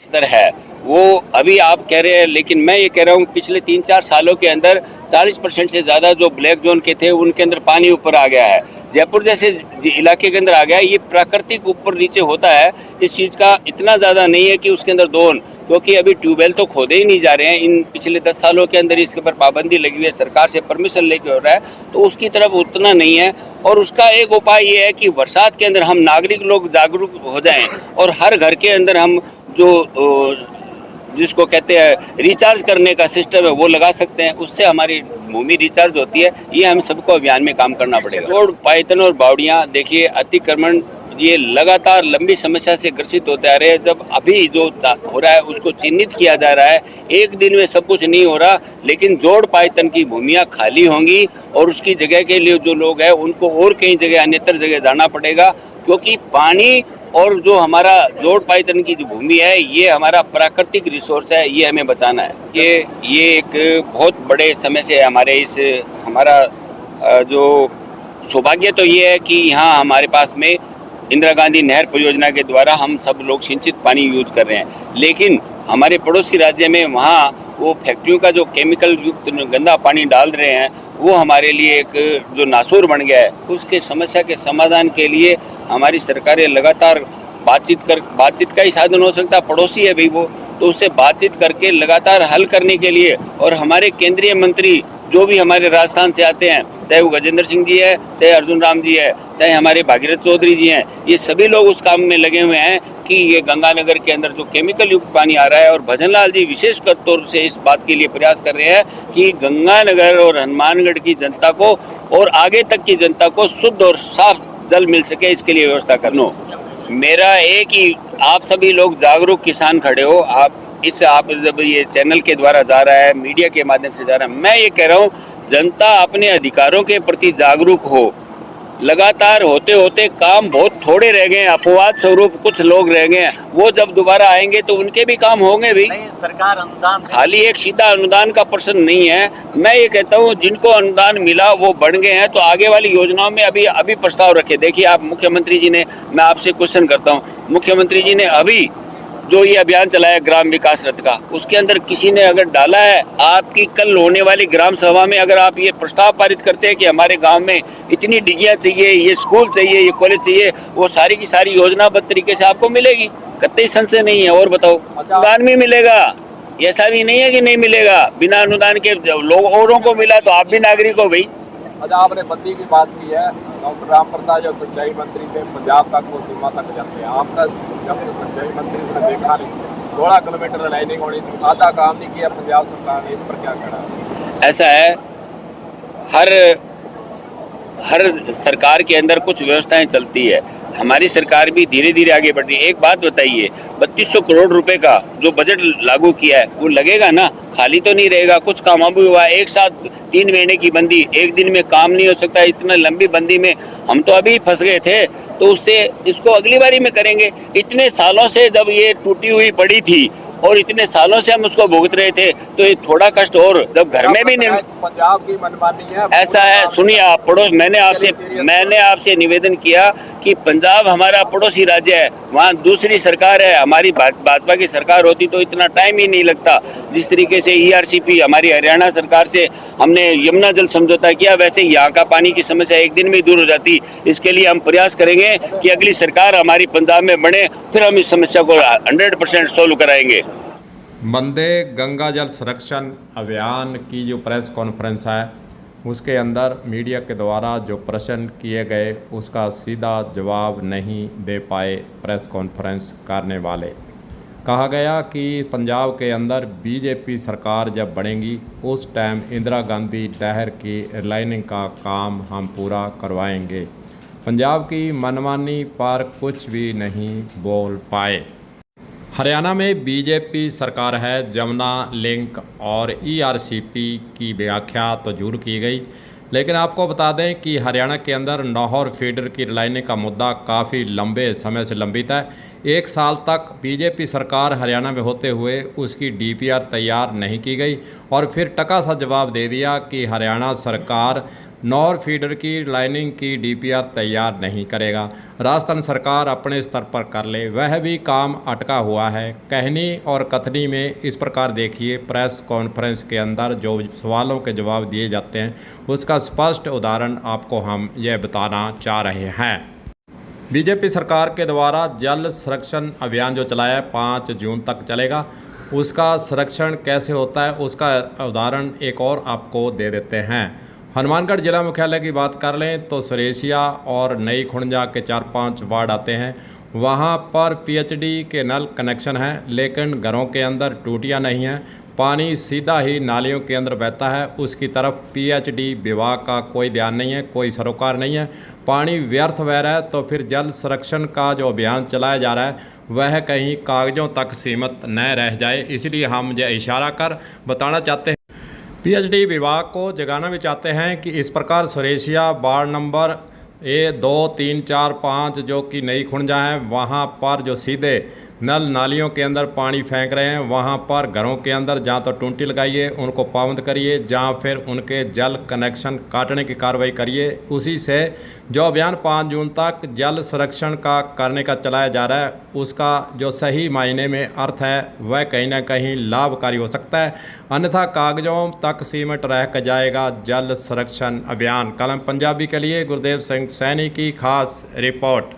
स्तर है वो अभी आप कह रहे हैं, लेकिन मैं ये कह रहा हूँ पिछले 3-4 सालों के अंदर 40% से ज़्यादा जो ब्लैक जोन के थे उनके अंदर पानी ऊपर आ गया है। जयपुर जैसे इलाके के अंदर आ गया है। ये प्राकृतिक ऊपर नीचे होता है, इस चीज़ का इतना ज़्यादा नहीं है कि उसके अंदर दोहन, क्योंकि अभी ट्यूबवेल तो खोदे ही नहीं जा रहे हैं। इन पिछले 10 सालों के अंदर इसके ऊपर पाबंदी लगी हुई है, सरकार से परमिशन लेके हो रहा है, तो उसकी तरफ उतना नहीं है। और उसका एक उपाय ये है कि बरसात के अंदर हम नागरिक लोग जागरूक हो जाएं और हर घर के अंदर हम जो जिसको कहते हैं रिचार्ज करने का सिस्टम है वो लगा सकते हैं। उससे हमारी भूमि रिचार्ज होती है। ये हम सबको अभियान में काम करना पड़ेगा। रोड, पायथन और बावड़ियां, देखिए अतिक्रमण ये लगातार लंबी समस्या से ग्रसित होते आ रहे हैं। जब अभी जो हो रहा है उसको चिन्हित किया जा रहा है, एक दिन में सब कुछ नहीं हो रहा, लेकिन जोड़ पायथन की भूमियां खाली होंगी और उसकी जगह के लिए जो लोग हैं उनको और कई जगह अन्यत्र जगह जाना पड़ेगा, क्योंकि पानी और जो हमारा जोड़ पायथन की जो भूमि है ये हमारा प्राकृतिक रिसोर्स है, ये हमें बचाना है। ये एक बहुत बड़े समय से हमारे इस हमारा जो सौभाग्य तो ये है कि यहाँ हमारे पास में इंदिरा गांधी नहर परियोजना के द्वारा हम सब लोग सिंचित पानी यूज कर रहे हैं, लेकिन हमारे पड़ोसी राज्य में वहाँ वो फैक्ट्रियों का जो केमिकल युक्त गंदा पानी डाल रहे हैं वो हमारे लिए एक जो नासूर बन गया है। उसके समस्या के समाधान के लिए हमारी सरकारें लगातार बातचीत का ही साधन हो सकता है, पड़ोसी है भाई वो, तो उससे बातचीत करके लगातार हल करने के लिए। और हमारे केंद्रीय मंत्री जो भी हमारे राजस्थान से आते हैं, चाहे वो गजेंद्र सिंह जी है, चाहे अर्जुन राम जी है, चाहे हमारे भागीरथ चौधरी जी हैं, ये सभी लोग उस काम में लगे हुए हैं कि ये गंगानगर के अंदर जो केमिकल युक्त पानी आ रहा है, और भजन लाल जी विशेष तौर से इस बात के लिए प्रयास कर रहे हैं कि गंगानगर और हनुमानगढ़ की जनता को और आगे तक की जनता को शुद्ध और साफ जल मिल सके, इसके लिए व्यवस्था करना। मेरा एक ही, आप सभी लोग जागरूक किसान खड़े हो, आप जब ये चैनल के द्वारा जा रहा है, मीडिया के माध्यम से जा रहा है, मैं ये कह रहा हूँ जनता अपने अधिकारों के प्रति जागरूक हो। लगातार होते होते काम बहुत थोड़े रह गए, अपवाद स्वरूप कुछ लोग रह गए, वो जब दोबारा आएंगे तो उनके भी काम होंगे भी। नहीं, सरकार अनुदान खाली एक सीधा अनुदान का प्रश्न नहीं है। मैं ये कहता हूँ जिनको अनुदान मिला वो बढ़ गए हैं, तो आगे वाली योजनाओं में अभी प्रस्ताव रखे। देखिए आप मुख्यमंत्री जी ने, मैं आपसे क्वेश्चन करता हूँ, मुख्यमंत्री जी ने अभी जो ये अभियान चलाया ग्राम विकास रथ का, उसके अंदर किसी ने अगर डाला है आपकी कल होने वाली ग्राम सभा में, अगर आप ये प्रस्ताव पारित करते हैं कि हमारे गांव में इतनी डिग्रियां चाहिए, ये स्कूल चाहिए, ये कॉलेज चाहिए, वो सारी की सारी योजनाबद्ध तरीके से आपको मिलेगी, कतई संशय नहीं है। और बताओ, अनुदान भी मिलेगा, ऐसा भी नहीं है कि नहीं मिलेगा। बिना अनुदान के लोग औरों को मिला तो आप भी नागरिक हो भाई। अच्छा, आपने बद्दी की बात की है, डॉक्टर रामप्रताप जो सिंचाई मंत्री थे पंजाब तक वो सीमा तक जाते हैं, आप तक जब सिंचाई मंत्री ने देखा नहीं, 16 किलोमीटर लाइनिंग होनी थी, आधा काम नहीं किया पंजाब सरकार ने, इस पर क्या कहना? ऐसा है, हर सरकार के अंदर कुछ व्यवस्थाएं चलती है, हमारी सरकार भी धीरे धीरे आगे बढ़ रही है। एक बात बताइए, 3200 करोड़ रुपए का जो बजट लागू किया है वो लगेगा ना, खाली तो नहीं रहेगा। कुछ काम भी हुआ है, एक साथ 3 महीने की बंदी, एक दिन में काम नहीं हो सकता। इतना लंबी बंदी में हम तो अभी फंस गए थे, तो उससे इसको अगली बारी में करेंगे। इतने सालों से जब ये टूटी हुई पड़ी थी और इतने सालों से हम उसको भुगत रहे थे, तो ये थोड़ा कष्ट, और जब घर में भी पंजाब की मनमानी है, ऐसा है। सुनिए आप पड़ोस, मैंने आपसे निवेदन किया कि पंजाब हमारा पड़ोसी राज्य है, वहाँ दूसरी सरकार है, हमारी भाजपा की सरकार होती तो इतना टाइम ही नहीं लगता। जिस तरीके से ERCP हमारी हरियाणा सरकार से हमने यमुना जल समझौता किया, वैसे यहाँ का पानी की समस्या एक दिन में दूर हो जाती। इसके लिए हम प्रयास करेंगे कि अगली सरकार हमारी पंजाब में बने, फिर हम इस समस्या को 100% सोल्व कराएंगे। वंदे गंगा जल संरक्षण अभियान की जो प्रेस कॉन्फ्रेंस है उसके अंदर मीडिया के द्वारा जो प्रश्न किए गए उसका सीधा जवाब नहीं दे पाए प्रेस कॉन्फ्रेंस करने वाले। कहा गया कि पंजाब के अंदर बीजेपी सरकार जब बनेगी उस टाइम इंदिरा गांधी नहर की रिलाइनिंग का काम हम पूरा करवाएंगे। पंजाब की मनमानी पर कुछ भी नहीं बोल पाए। हरियाणा में बीजेपी सरकार है, जमुना लिंक और ERCP की व्याख्या तो जरूर की गई, लेकिन आपको बता दें कि हरियाणा के अंदर लाहौर फीडर की रिलाइनिंग का मुद्दा काफ़ी लंबे समय से लंबित है। 1 साल तक बीजेपी सरकार हरियाणा में होते हुए उसकी DPR तैयार नहीं की गई और फिर टका सा जवाब दे दिया कि हरियाणा सरकार नॉर फीडर की लाइनिंग की डीपीआर तैयार नहीं करेगा। राजस्थान सरकार अपने स्तर पर कर ले, वह भी काम अटका हुआ है। कहनी और कथनी में इस प्रकार देखिए, प्रेस कॉन्फ्रेंस के अंदर जो सवालों के जवाब दिए जाते हैं उसका स्पष्ट उदाहरण आपको हम यह बताना चाह रहे हैं। बीजेपी सरकार के द्वारा जल संरक्षण अभियान जो चलाया है 5 जून तक चलेगा, उसका संरक्षण कैसे होता है उसका उदाहरण एक और आपको दे देते हैं। हनुमानगढ़ जिला मुख्यालय की बात कर लें तो सुरेशिया और नई खुंजा के 4-5 वार्ड आते हैं। वहाँ पर पीएचडी के नल कनेक्शन हैं, लेकिन घरों के अंदर टूटियाँ नहीं हैं। पानी सीधा ही नालियों के अंदर बहता है, उसकी तरफ पीएचडी विभाग का कोई ध्यान नहीं है, कोई सरोकार नहीं है। पानी व्यर्थ बह रहा है, तो फिर जल संरक्षण का जो अभियान चलाया जा रहा है वह कहीं कागज़ों तक सीमित न रह जाए, इसलिए हम यह इशारा कर बताना चाहते हैं। पीएचडी विभाग को जगाना भी चाहते हैं कि इस प्रकार सुरेशिया वार्ड नंबर 2, 3, 4, 5 जो कि नई खुंजा है, वहाँ पर जो सीधे नल नालियों के अंदर पानी फेंक रहे हैं, वहाँ पर घरों के अंदर जहाँ तो टूंटी लगाइए, उनको पाबंद करिए, जहाँ फिर उनके जल कनेक्शन काटने की कार्रवाई करिए। उसी से जो अभियान 5 जून तक जल संरक्षण का करने का चलाया जा रहा है, उसका जो सही मायने में अर्थ है वह कहीं ना कहीं लाभकारी हो सकता है, अन्यथा कागजों तक सीमित रह कर जाएगा जल संरक्षण अभियान। कलम पंजाबी के लिए गुरदेव सिंह सैनी की खास रिपोर्ट।